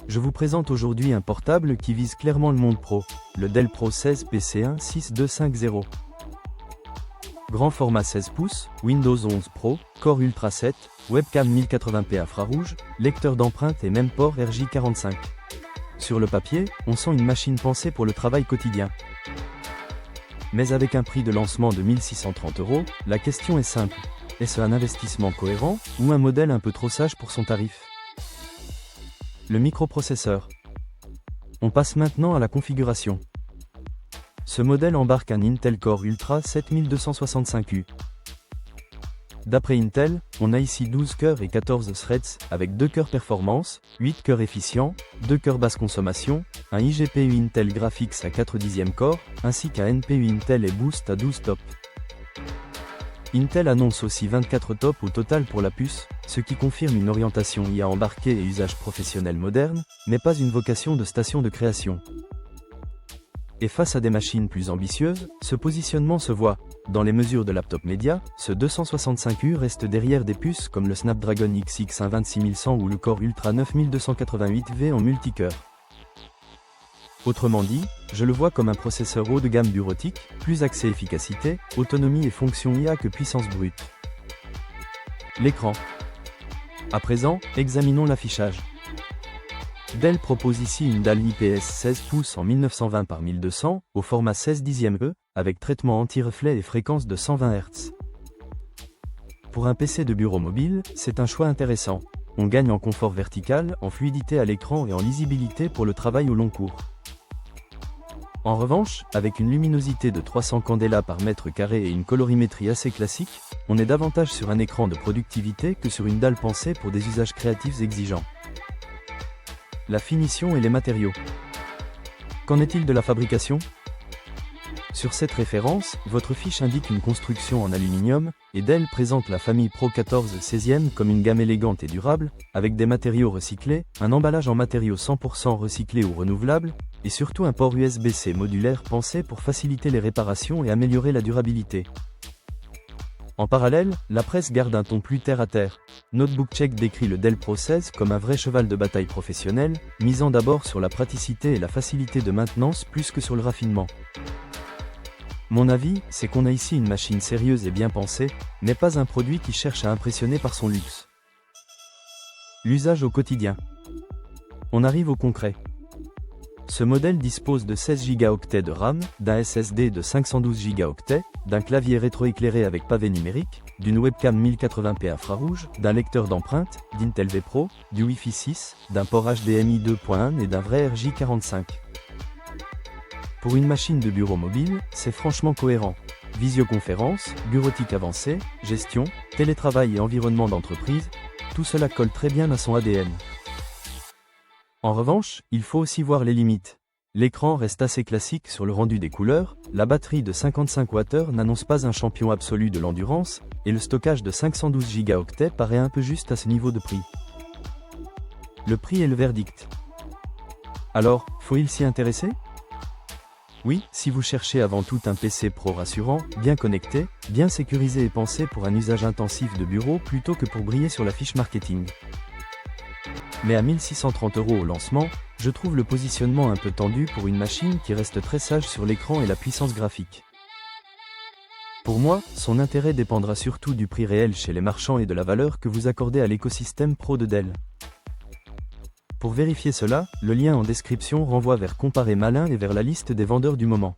Je vous présente aujourd'hui un portable qui vise clairement le monde pro, le Dell Pro 16 PC1 6250. Grand format 16 pouces, Windows 11 Pro, Core Ultra 7, webcam 1080p infrarouge, lecteur d'empreintes et même port RJ45. Sur le papier, on sent une machine pensée pour le travail quotidien. Mais avec un prix de lancement de 1630 €, la question est simple. Est-ce un investissement cohérent ou un modèle un peu trop sage pour son tarif ? Le microprocesseur. On passe maintenant à la configuration. Ce modèle embarque un Intel Core Ultra 7265U. D'après Intel, on a ici 12 cœurs et 14 threads, avec 2 cœurs performance, 8 cœurs efficients, 2 cœurs basse consommation, un iGPU Intel Graphics à 4 dixièmes core, ainsi qu'un NPU Intel et Boost à 12 tops. Intel annonce aussi 24 tops au total pour la puce, ce qui confirme une orientation IA embarquée et usage professionnel moderne, mais pas une vocation de station de création. Et face à des machines plus ambitieuses, ce positionnement se voit. Dans les mesures de laptop média, ce 265U reste derrière des puces comme le Snapdragon XX1 26100 ou le Core Ultra 9288V en multicœur. Autrement dit, je le vois comme un processeur haut de gamme bureautique, plus axé efficacité, autonomie et fonction IA que puissance brute. L'écran. À présent, examinons l'affichage. Dell propose ici une dalle IPS 16 pouces en 1920 par 1200, au format 16 dixième E, avec traitement anti-reflet et fréquence de 120 Hz. Pour un PC de bureau mobile, c'est un choix intéressant. On gagne en confort vertical, en fluidité à l'écran et en lisibilité pour le travail au long cours. En revanche, avec une luminosité de 300 candela par mètre carré et une colorimétrie assez classique, on est davantage sur un écran de productivité que sur une dalle pensée pour des usages créatifs exigeants. La finition et les matériaux. Qu'en est-il de la fabrication ? Sur cette référence, votre fiche indique une construction en aluminium, et Dell présente la famille Pro 14 16e comme une gamme élégante et durable, avec des matériaux recyclés, un emballage en matériaux 100% recyclés ou renouvelables, et surtout un port USB-C modulaire pensé pour faciliter les réparations et améliorer la durabilité. En parallèle, la presse garde un ton plus terre-à-terre. Notebook Check décrit le Dell Pro 16 comme un vrai cheval de bataille professionnel, misant d'abord sur la praticité et la facilité de maintenance plus que sur le raffinement. Mon avis, c'est qu'on a ici une machine sérieuse et bien pensée, mais pas un produit qui cherche à impressionner par son luxe. L'usage au quotidien. On arrive au concret. Ce modèle dispose de 16 Go de RAM, d'un SSD de 512 Go, d'un clavier rétroéclairé avec pavé numérique, d'une webcam 1080p infrarouge, d'un lecteur d'empreintes, d'Intel V Pro, du Wi-Fi 6, d'un port HDMI 2.1 et d'un vrai RJ45. Pour une machine de bureau mobile, c'est franchement cohérent. Visioconférence, bureautique avancée, gestion, télétravail et environnement d'entreprise, tout cela colle très bien à son ADN. En revanche, il faut aussi voir les limites. L'écran reste assez classique sur le rendu des couleurs, la batterie de 55 Wh n'annonce pas un champion absolu de l'endurance, et le stockage de 512 Go paraît un peu juste à ce niveau de prix. Le prix est le verdict. Alors, faut-il s'y intéresser ? Oui, si vous cherchez avant tout un PC pro rassurant, bien connecté, bien sécurisé et pensé pour un usage intensif de bureau plutôt que pour briller sur la fiche marketing. Mais à 1630 € au lancement, je trouve le positionnement un peu tendu pour une machine qui reste très sage sur l'écran et la puissance graphique. Pour moi, son intérêt dépendra surtout du prix réel chez les marchands et de la valeur que vous accordez à l'écosystème pro de Dell. Pour vérifier cela, le lien en description renvoie vers Comparer Malin et vers la liste des vendeurs du moment.